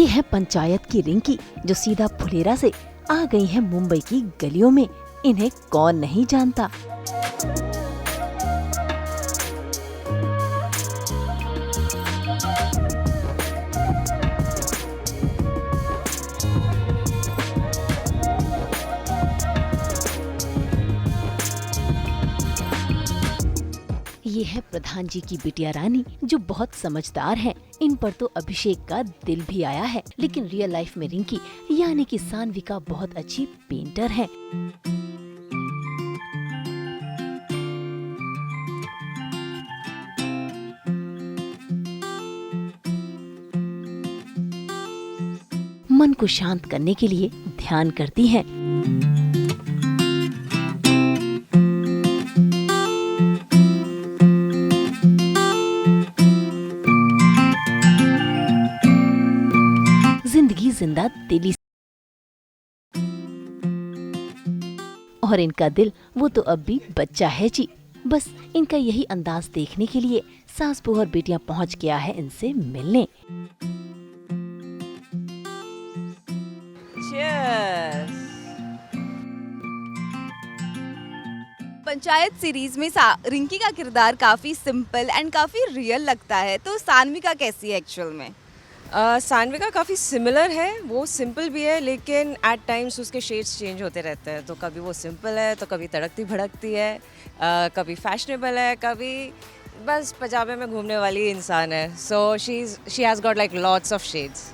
ये है पंचायत की रिंकी जो सीधा फुलेरा से आ गई है मुंबई की गलियों में। इन्हें कौन नहीं जानता। ये है प्रधान जी की बिटिया रानी जो बहुत समझदार है। इन पर तो अभिषेक का दिल भी आया है, लेकिन रियल लाइफ में रिंकी यानी कि सानविका बहुत अच्छी पेंटर है। मन को शांत करने के लिए ध्यान करती है। जिंदगी जिंदा दिली और इनका दिल वो तो अब भी बच्चा है जी। बस इनका यही अंदाज देखने के लिए सास बहू और बेटियां पहुंच गया है इनसे मिलने। पंचायत सीरीज में रिंकी का किरदार काफ़ी सिंपल एंड काफ़ी रियल लगता है, तो सानविका कैसी है एक्चुअल में? सानविका काफ़ी सिमिलर है, वो सिंपल भी है लेकिन एट टाइम्स उसके शेड्स चेंज होते रहते हैं। तो कभी वो सिंपल है तो कभी तड़कती भड़कती है, कभी फैशनेबल है, कभी बस पजामे में घूमने वाली इंसान है। So she has got like lots of shades.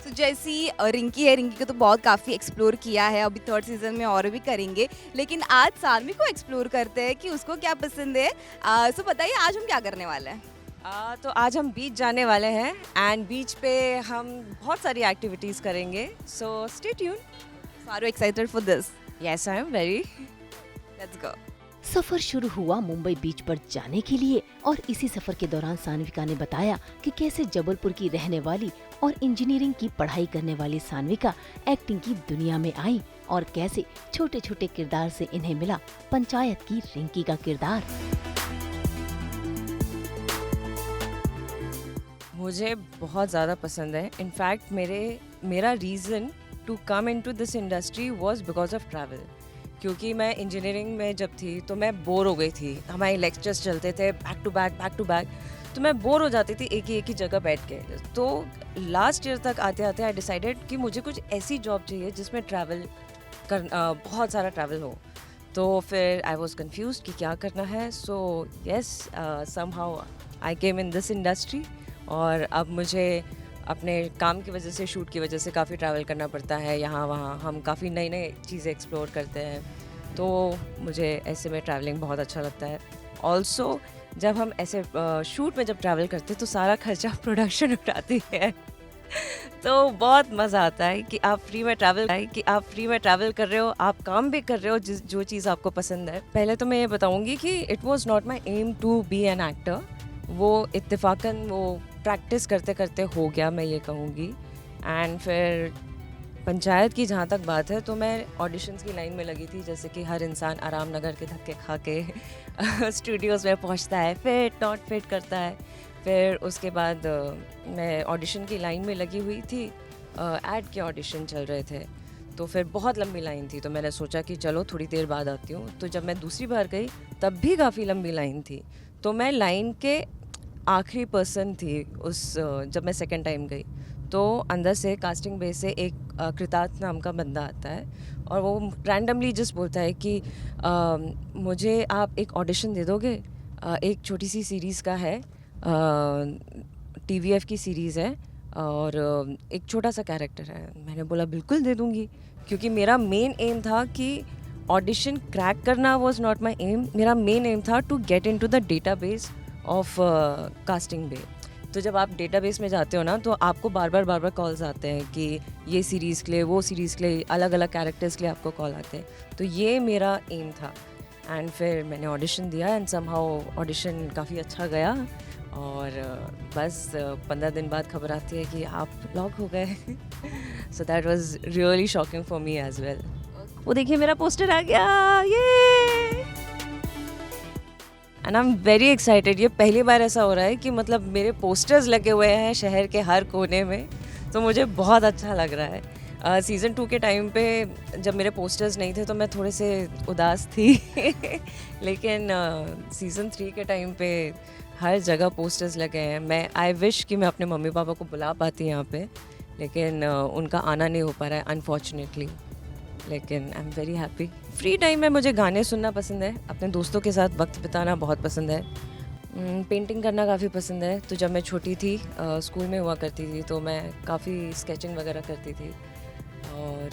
तो जैसी रिंकी है, रिंकी को तो बहुत काफ़ी एक्सप्लोर किया है, अभी थर्ड सीजन में और भी करेंगे, लेकिन आज सानवी को एक्सप्लोर करते हैं कि उसको क्या पसंद है। सो बताइए आज हम क्या करने वाले हैं? तो आज हम बीच जाने वाले हैं एंड बीच पे हम बहुत सारी एक्टिविटीज़ करेंगे। So stay tuned. Are you excited for this? Yes I am very. Let's go. सफर शुरू हुआ मुंबई बीच पर जाने के लिए और इसी सफर के दौरान सानविका ने बताया कि कैसे जबलपुर की रहने वाली और इंजीनियरिंग की पढ़ाई करने वाली सानविका एक्टिंग की दुनिया में आई और कैसे छोटे छोटे किरदार से इन्हें मिला पंचायत की रिंकी का किरदार। मुझे बहुत ज़्यादा पसंद है। इनफैक्ट मेरा reason to come into this industry was because of travel. क्योंकि मैं इंजीनियरिंग में जब थी तो मैं बोर हो गई थी। हमारे लेक्चर्स चलते थे बैक टू बैक, तो मैं बोर हो जाती थी एक ही जगह बैठ के। तो लास्ट ईयर तक आते आते आई डिसाइडेड कि मुझे कुछ ऐसी जॉब चाहिए जिसमें ट्रैवल बहुत सारा ट्रैवल हो। तो फिर आई वॉज कन्फ्यूज कि क्या करना है। So yes, somehow I came in this industry और अब मुझे अपने काम की वजह से, शूट की वजह से काफ़ी ट्रैवल करना पड़ता है यहाँ वहाँ। हम काफ़ी नई नई चीज़ें एक्सप्लोर करते हैं, तो मुझे ऐसे में ट्रैवलिंग बहुत अच्छा लगता है। ऑल्सो जब हम ऐसे शूट में जब ट्रैवल करते हैं तो सारा खर्चा प्रोडक्शन उठाती है तो बहुत मज़ा आता है कि आप फ्री में ट्रैवल कर रहे हो, आप काम भी कर रहे हो जो चीज़ आपको पसंद है। पहले तो मैं ये बताऊँगी कि it was not my aim to be an actor. वो इत्तेफाकन वो प्रैक्टिस करते करते हो गया, मैं ये कहूँगी। एंड फिर पंचायत की जहाँ तक बात है तो मैं ऑडिशंस की लाइन में लगी थी, जैसे कि हर इंसान आराम नगर के धक्के खा के स्टूडियोज़ में पहुँचता है, फिट नॉट फिट करता है। फिर उसके बाद मैं ऑडिशन की लाइन में लगी हुई थी, ऐड के ऑडिशन चल रहे थे, तो फिर बहुत लंबी लाइन थी। तो मैंने सोचा कि चलो थोड़ी देर बाद आती हूँ। तो जब मैं दूसरी बार गई तब भी काफ़ी लंबी लाइन थी, तो मैं लाइन के आखिरी पर्सन थी जब मैं सेकंड टाइम गई। तो अंदर से कास्टिंग बेस से एक कृतार्थ नाम का बंदा आता है और वो रैंडमली जस्ट बोलता है कि मुझे आप एक ऑडिशन दे दोगे, एक छोटी सी सीरीज़ का है, TVF की सीरीज़ है और एक छोटा सा कैरेक्टर है। मैंने बोला बिल्कुल दे दूँगी, क्योंकि मेरा मेन एम था कि ऑडिशन क्रैक करना वॉज नॉट माई एम। मेरा मेन एम था to get into the database of Casting Bay. तो जब आप डेटाबेस में जाते हो ना, तो आपको बार बार कॉल्स आते हैं कि ये सीरीज़ के लिए, वो सीरीज़ के लिए, अलग अलग कैरेक्टर्स के लिए आपको कॉल आते हैं। तो ये मेरा एम था। एंड फिर मैंने ऑडिशन दिया एंड समहाउ ऑडिशन काफ़ी अच्छा गया और बस 15 दिन बाद खबर आती है कि आप लॉक हो गए। So that was really shocking for me as well. वो देखिए मेरा पोस्टर आ गया, ये and I am very excited. ये पहली बार ऐसा हो रहा है कि मतलब मेरे पोस्टर्स लगे हुए हैं शहर के हर कोने में। तो मुझे बहुत अच्छा लग रहा है। सीज़न 2 के टाइम पे जब मेरे पोस्टर्स नहीं थे तो मैं थोड़े से उदास थी लेकिन सीज़न 3 के टाइम पे हर जगह पोस्टर्स लगे हैं। मैं आई विश कि मैं अपने मम्मी पापा को बुला पाती यहाँ पे, लेकिन उनका आना नहीं हो पा रहा है अनफॉर्चुनेटली, लेकिन आई am very happy. Free time में मुझे गाने सुनना पसंद है, अपने दोस्तों के साथ वक्त बिताना बहुत पसंद है, पेंटिंग करना काफ़ी पसंद है। तो जब मैं छोटी थी स्कूल में हुआ करती थी तो मैं काफ़ी स्केचिंग वगैरह करती थी, और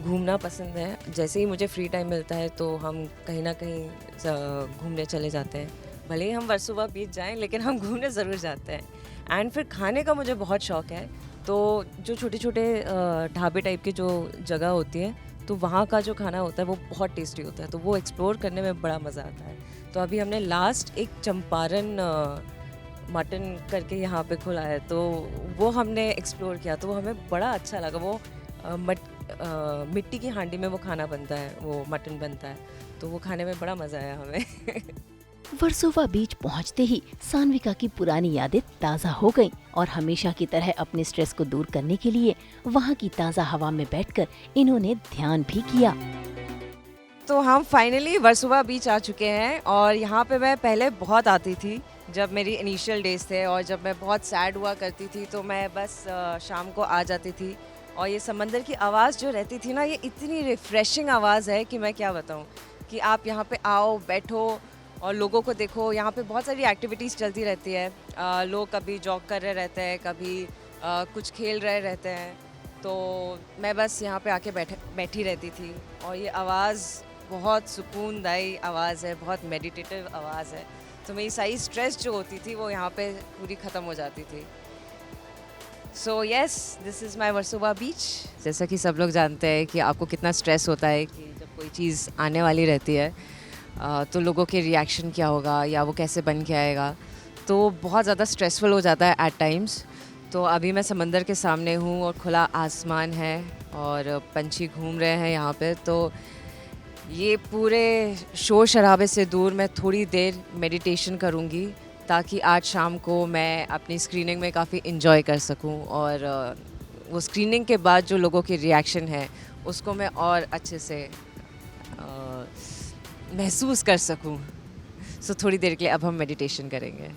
घूमना पसंद है। जैसे ही मुझे फ्री टाइम मिलता है तो हम कहीं ना कहीं घूमने चले जाते हैं, भले ही हम वर्सोवा बीच जाएं लेकिन हम घूमने ज़रूर जाते हैं। एंड फिर खाने का मुझे बहुत शौक है, तो जो छोटे छोटे ढाबे टाइप की जो जगह होती है तो वहाँ का जो खाना होता है वो बहुत टेस्टी होता है, तो वो एक्सप्लोर करने में बड़ा मज़ा आता है। तो अभी हमने लास्ट एक चंपारण मटन करके यहाँ पे खुला है, तो वो हमने एक्सप्लोर किया, तो वो हमें बड़ा अच्छा लगा। वो मिट्टी की हांडी में वो खाना बनता है, वो मटन बनता है, तो वो खाने में बड़ा मज़ा आया हमें वर्सोवा बीच पहुंचते ही सान्विका की पुरानी यादें ताज़ा हो गईं और हमेशा की तरह अपने स्ट्रेस को दूर करने के लिए वहां की ताज़ा हवा में बैठकर इन्होंने ध्यान भी किया। तो हम फाइनली वर्सोवा बीच आ चुके हैं, और यहाँ पे मैं पहले बहुत आती थी जब मेरी इनिशियल डेज थे, और जब मैं बहुत सैड हुआ करती थी तो मैं बस शाम को आ जाती थी, और ये समंदर की आवाज़ जो रहती थी ना, ये इतनी रिफ़्रेशिंग आवाज़ है कि मैं क्या बताऊँ, कि आप यहाँ पे आओ, बैठो और लोगों को देखो। यहाँ पे बहुत सारी एक्टिविटीज़ चलती रहती है, लोग कभी जॉग कर रहे रहते हैं, कभी कुछ खेल रहे रहते हैं, तो मैं बस यहाँ पे आके बैठी रहती थी, और ये आवाज़ बहुत सुकूनदायी आवाज़ है, बहुत मेडिटेटिव आवाज़ है, तो मेरी सारी स्ट्रेस जो होती थी वो यहाँ पे पूरी ख़त्म हो जाती थी। So yes, this is my Versova beach. जैसा कि सब लोग जानते हैं कि आपको कितना स्ट्रेस होता है कि जब कोई चीज़ आने वाली रहती है तो लोगों के रिएक्शन क्या होगा या वो कैसे बन के आएगा, तो बहुत ज़्यादा स्ट्रेसफुल हो जाता है एट टाइम्स। तो अभी मैं समंदर के सामने हूँ और खुला आसमान है और पंछी घूम रहे हैं यहाँ पे, तो ये पूरे शोर शराबे से दूर मैं थोड़ी देर मेडिटेशन करूँगी, ताकि आज शाम को मैं अपनी स्क्रीनिंग में काफ़ी इन्जॉय कर सकूँ, और वो स्क्रीनिंग के बाद जो लोगों के रिएक्शन है उसको मैं और अच्छे से महसूस कर सकूं। सो थोड़ी देर के लिए अब हम मेडिटेशन करेंगे।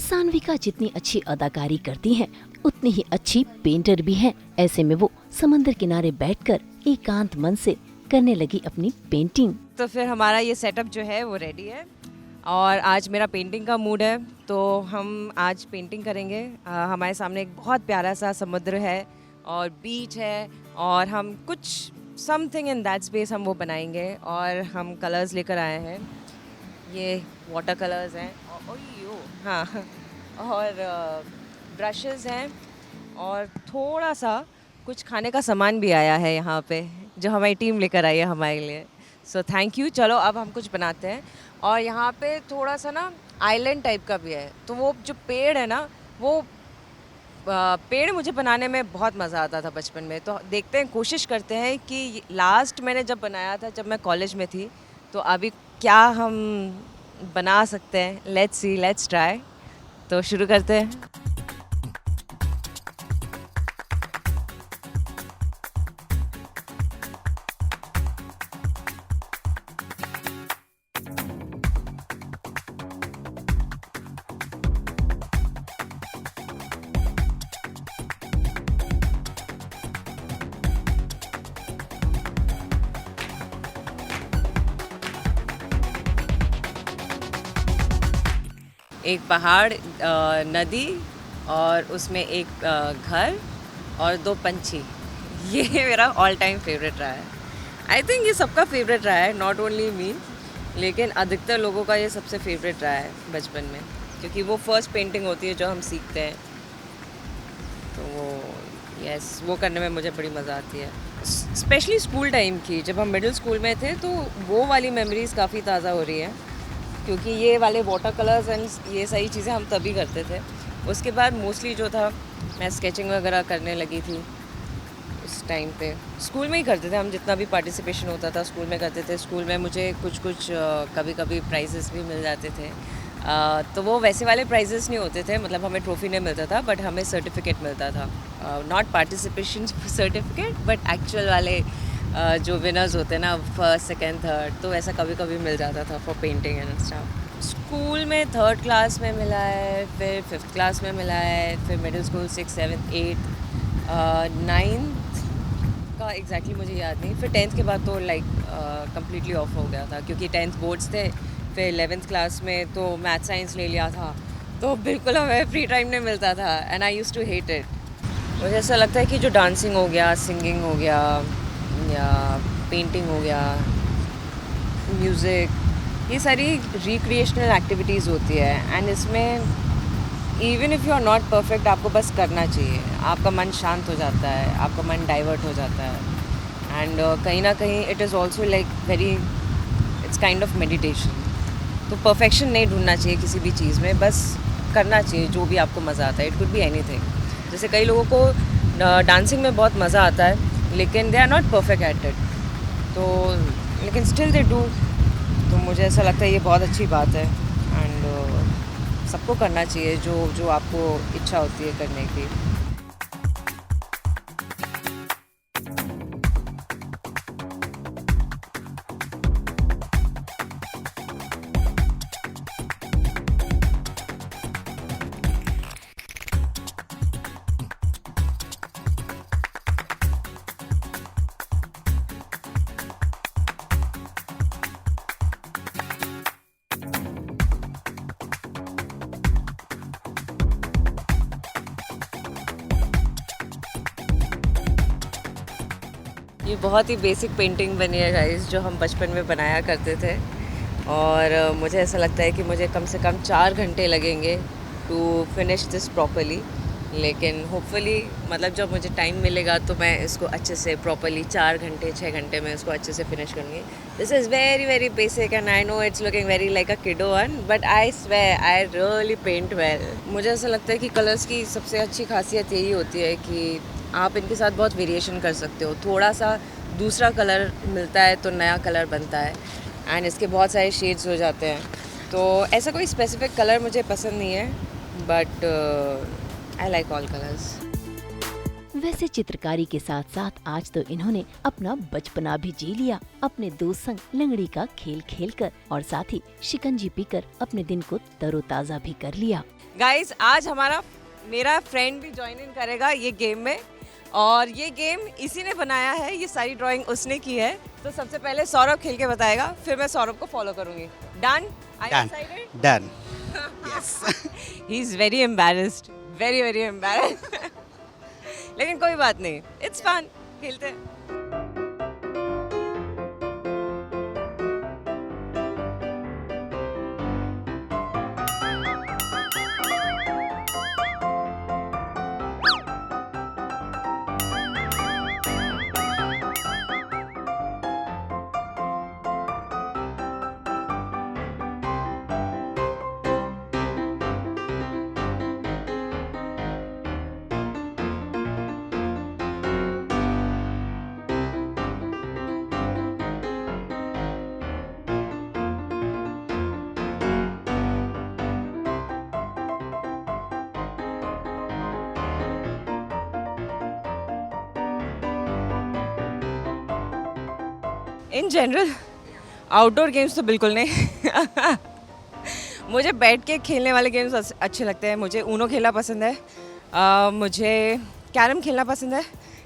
सान्विका जितनी अच्छी अदाकारी करती हैं, उतनी ही अच्छी पेंटर भी हैं। ऐसे में वो समंदर किनारे बैठकर एकांत मन से करने लगी अपनी पेंटिंग। तो फिर हमारा ये सेटअप जो है वो रेडी है, और आज मेरा पेंटिंग का मूड है, तो हम आज पेंटिंग करेंगे। हमारे सामने एक बहुत प्यारा सा समुद्र है और बीच है, और हम कुछ समथिंग इन दैट स्पेस हम वो बनाएंगे, और हम कलर्स लेकर आए हैं। ये वाटर कलर्स हैं, हाँ, और ब्रशेस हैं, और थोड़ा सा कुछ खाने का सामान भी आया है यहाँ पे, जो हमारी टीम लेकर आई है हमारे लिए। So thank you. चलो अब हम कुछ बनाते हैं। और यहाँ पे थोड़ा सा ना आइलैंड टाइप का भी है, तो वो जो पेड़ है ना वो पेड़ मुझे बनाने में बहुत मज़ा आता था बचपन में। तो देखते हैं, कोशिश करते हैं कि लास्ट मैंने जब बनाया था जब मैं कॉलेज में थी, तो अभी क्या हम बना सकते हैं। Let's see, let's try. तो शुरू करते हैं। एक पहाड़, नदी और उसमें एक घर और 2 पंछी। ये मेरा ऑल टाइम फेवरेट रहा है। आई थिंक ये सबका फेवरेट रहा है, नॉट ओनली मी, लेकिन अधिकतर लोगों का ये सबसे फेवरेट रहा है बचपन में, क्योंकि वो फर्स्ट पेंटिंग होती है जो हम सीखते हैं। तो वो करने में मुझे बड़ी मज़ा आती है। स्पेशली स्कूल टाइम की, जब हम मिडिल स्कूल में थे, तो वो वाली मेमोरीज़ काफ़ी ताज़ा हो रही है, क्योंकि ये वाले वाटर कलर्स एंड ये सारी चीज़ें हम तभी करते थे। उसके बाद मोस्टली जो था, मैं स्केचिंग वगैरह करने लगी थी उस टाइम पे। स्कूल में ही करते थे हम, जितना भी पार्टिसिपेशन होता था स्कूल में करते थे। स्कूल में मुझे कुछ कभी कभी प्राइजेस भी मिल जाते थे। तो वो वैसे वाले प्राइजेस नहीं होते थे, मतलब हमें ट्रॉफी नहीं मिलता था, बट हमें सर्टिफिकेट मिलता था। Not participation certificate, but actual वाले जो विनर्स होते हैं ना, फर्स्ट सेकेंड थर्ड, तो ऐसा कभी कभी मिल जाता था for painting and stuff. School में 3rd क्लास में मिला है, फिर 5th क्लास में मिला है, फिर middle school 6th 7th 8th 9th का एग्जैक्टली मुझे याद नहीं। फिर 10th के बाद तो लाइक कम्प्लीटली ऑफ हो गया था, क्योंकि 10th बोर्ड्स थे। फिर 11th क्लास में तो मैथ साइंस ले लिया था, तो बिल्कुल हमें फ्री टाइम नहीं मिलता था, and I use to hate it. मुझे ऐसा लगता है कि जो डांसिंग हो गया, सिंगिंग हो गया, या पेंटिंग हो गया, म्यूज़िक, ये सारी रिक्रिएशनल एक्टिविटीज़ होती है, एंड इसमें even if you are not perfect, आपको बस करना चाहिए। आपका मन शांत हो जाता है, आपका मन डाइवर्ट हो जाता है, एंड कहीं ना कहीं it is also like very, it's kind of meditation. तो परफेक्शन नहीं ढूंढना चाहिए किसी भी चीज़ में, बस करना चाहिए जो भी आपको मज़ा आता है। It could be anything. जैसे कई लोगों को डांसिंग में बहुत मज़ा आता है, लेकिन they are not perfect at it, तो लेकिन स्टिल दे डू। तो मुझे ऐसा लगता है ये बहुत अच्छी बात है, एंड सबको करना चाहिए जो आपको इच्छा होती है करने की। ये बहुत ही बेसिक पेंटिंग बनी है गाइस, जो हम बचपन में बनाया करते थे, और मुझे ऐसा लगता है कि मुझे कम से कम 4 घंटे लगेंगे टू फिनिश दिस प्रॉपरली। लेकिन होपफुली, मतलब जब मुझे टाइम मिलेगा तो मैं इसको अच्छे से प्रॉपरली 4 घंटे 6 घंटे में इसको अच्छे से फिनिश करूँगी। This is very very basic, and I know it's looking very like a kiddo one, but I swear I really paint well. मुझे ऐसा लगता है कि कलर्स की सबसे अच्छी खासियत यही होती है कि आप इनके साथ बहुत वेरिएशन कर सकते हो। थोड़ा सा दूसरा कलर मिलता है तो नया कलर बनता है, एंड इसके बहुत सारे शेड्स हो जाते हैं। तो ऐसा कोई स्पेसिफिक कलर मुझे पसंद नहीं है, but I like all colours. वैसे चित्रकारी के साथ साथ आज तो इन्होंने अपना बचपना भी जी लिया, अपने दोस्त संग लंगड़ी का खेल खेल कर, और साथ ही शिकंजी पीकर अपने दिन को तरोताजा भी कर लिया। गाइस, आज मेरा फ्रेंड भी ज्वाइन इन करेगा ये गेम में, और ये गेम इसी ने बनाया है, ये सारी ड्राइंग उसने की है। तो सबसे पहले सौरभ खेल के बताएगा, फिर मैं सौरभ को फॉलो करूंगी। Done? Are you excited? Done. Yes. He is very embarrassed, very very embarrassed. लेकिन कोई बात नहीं, it's fun, खेलते हैं। इन जनरल आउटडोर गेम्स तो बिल्कुल नहीं मुझे बैठ के खेलने वाले गेम्स अच्छे लगते हैं। मुझे ऊनो खेलना पसंद है, मुझे कैरम खेलना पसंद है।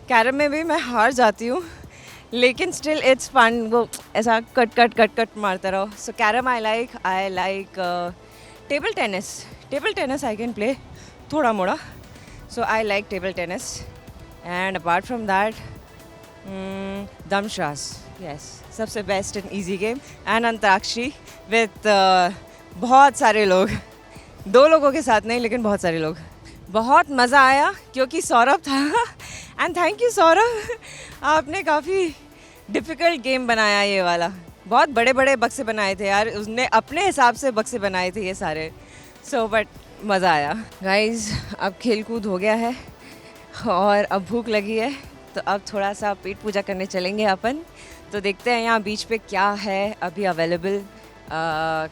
कैरम में भी मैं हार जाती हूँ लेकिन स्टिल इट्स फन, वो ऐसा कट कट कट कट मारता रहो। So carrom I like table tennis I can play थोड़ा मोड़ा, so I like table tennis. And apart from that दमशास, यस, सबसे best and easy game. And Antakshari with बहुत सारे लोग, 2 लोगों के साथ नहीं लेकिन बहुत सारे लोग। बहुत मज़ा आया क्योंकि सौरभ था एंड थैंक यू सौरभ, आपने काफ़ी डिफ़िकल्ट गेम बनाया ये वाला। बहुत बड़े बड़े बक्से बनाए थे यार, उसने अपने हिसाब से बक्से बनाए थे ये सारे। सो बट मज़ा आया। गाइस अब खेल कूद हो गया है और अब भूख लगी है, तो अब थोड़ा सा पेट पूजा करने चलेंगे अपन। तो देखते हैं यहाँ बीच पे क्या है अभी अवेलेबल।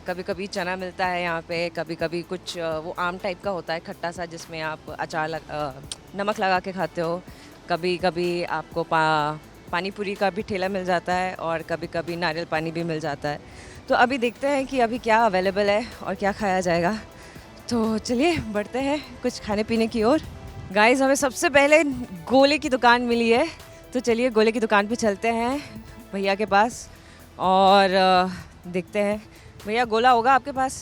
कभी कभी चना मिलता है यहाँ पे, कभी कभी कुछ वो आम टाइप का होता है खट्टा सा, जिसमें आप नमक लगा के खाते हो। कभी कभी आपको पानी पूरी का भी ठेला मिल जाता है और कभी कभी नारियल पानी भी मिल जाता है। तो अभी देखते हैं कि अभी क्या अवेलेबल है और क्या खाया जाएगा। तो चलिए बढ़ते हैं कुछ खाने पीने की ओर। गाइस हमें सबसे पहले गोले की दुकान मिली है, तो चलिए गोले की दुकान पे चलते हैं भैया के पास और देखते हैं। भैया गोला होगा आपके पास?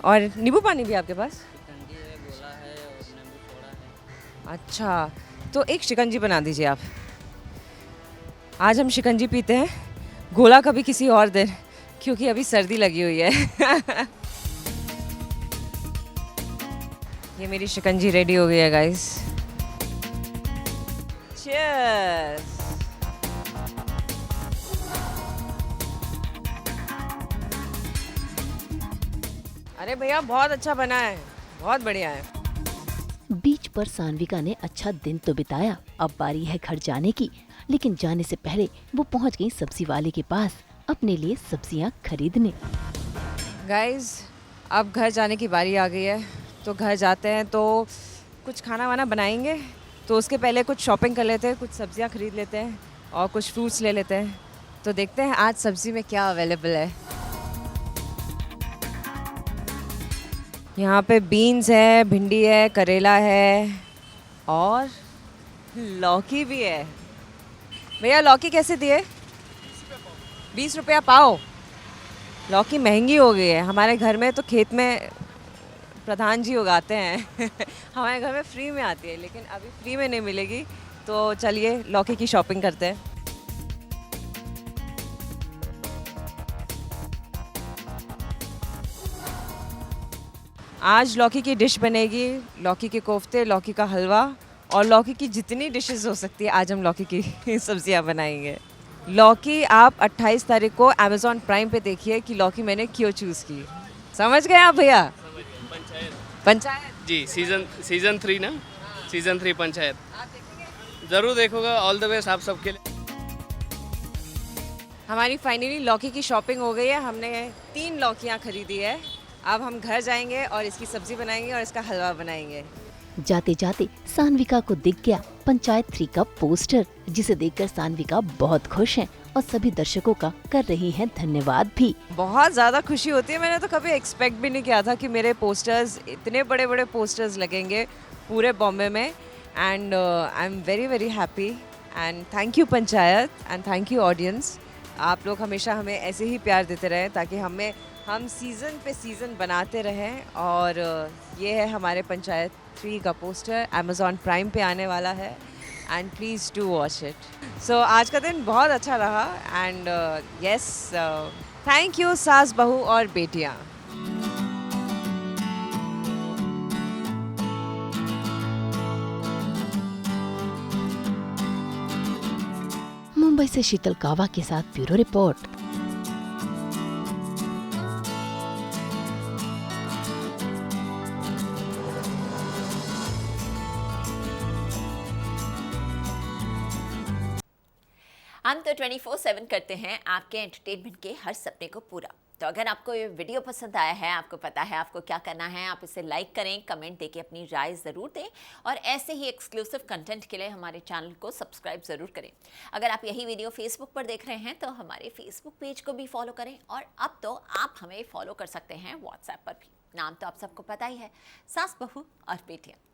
और नींबू पानी भी आपके पास? शिकंजी है, गोला है और नींबू सोडा है। अच्छा, तो एक शिकंजी बना दीजिए आप। आज हम शिकंजी पीते हैं, गोला कभी किसी और दिन, क्योंकि अभी सर्दी लगी हुई है ये मेरी शिकंजी रेडी हो गई है गाइस। चीयर्स। अरे भैया बहुत अच्छा बना है, बहुत बढ़िया है। बीच पर सान्विका ने अच्छा दिन तो बिताया, अब बारी है घर जाने की। लेकिन जाने से पहले वो पहुंच गई सब्जी वाले के पास अपने लिए सब्जियां खरीदने। गाइस अब घर जाने की बारी आ गई है, तो घर जाते हैं तो कुछ खाना वाना बनाएंगे। तो उसके पहले कुछ शॉपिंग कर लेते हैं, कुछ सब्जियां खरीद लेते हैं और कुछ फ्रूट्स ले लेते हैं। तो देखते हैं आज सब्जी में क्या अवेलेबल है। यहाँ पे बीन्स है, भिंडी है, करेला है और लौकी भी है। भैया लौकी कैसे दिए? 20 रुपया पाव। लौकी महंगी हो गई है। हमारे घर में तो खेत में प्रधान जी उगाते हैं हमारे घर में फ्री में आती है, लेकिन अभी फ्री में नहीं मिलेगी। तो चलिए लौकी की शॉपिंग करते हैं। आज लौकी की डिश बनेगी, लौकी के कोफ्ते, लौकी का हलवा और लौकी की जितनी डिशेस हो सकती है आज हम लौकी की सब्जियां बनाएंगे। लौकी आप 28 तारीख को अमेज़ॉन प्राइम पे देखिए कि लौकी मैंने क्यों चूज़ की। समझ गए आप भैया? पंचायत जी, सीजन 3 ना, सीजन 3 पंचायत ज़रूर देखोगा। ऑल द बेस्ट आप सबके लिए। हमारी फाइनली लौकी की शॉपिंग हो गई है। हमने 3 लौकियाँ खरीदी है। अब हम घर जाएंगे और इसकी सब्जी बनाएंगे और इसका हलवा बनाएंगे। जाते जाते सान्विका को दिख गया पंचायत 3 का पोस्टर, जिसे देखकर सान्विका बहुत खुश है और सभी दर्शकों का कर रही हैं धन्यवाद भी। बहुत ज़्यादा खुशी होती है। मैंने तो कभी एक्सपेक्ट भी नहीं किया था कि मेरे पोस्टर्स, इतने बड़े बड़े पोस्टर्स लगेंगे पूरे बॉम्बे में। And I am very very happy and thank you panchayat and thank you audience. आप लोग हमेशा हमें ऐसे ही प्यार देते रहें ताकि हम सीज़न पे सीज़न बनाते रहें। और ये है हमारे पंचायत 3 का पोस्टर, अमेज़ॉन प्राइम पे आने वाला है and please do watch it. So आज का दिन बहुत अच्छा रहा एंड यस, थैंक यू सास बहू और बेटियाँ। मुंबई से शीतल कावा के साथ ब्यूरो रिपोर्ट। हम तो 24/7 करते हैं आपके एंटरटेनमेंट के हर सपने को पूरा। तो अगर आपको ये वीडियो पसंद आया है, आपको पता है आपको क्या करना है, आप इसे लाइक करें, कमेंट देके अपनी राय ज़रूर दें और ऐसे ही एक्सक्लूसिव कंटेंट के लिए हमारे चैनल को सब्सक्राइब ज़रूर करें। अगर आप यही वीडियो फेसबुक पर देख रहे हैं तो हमारे फेसबुक पेज को भी फॉलो करें और अब तो आप हमें फॉलो कर सकते हैं व्हाट्सएप पर भी। नाम तो आप सबको पता ही है, सास बहू और बेटियाँ।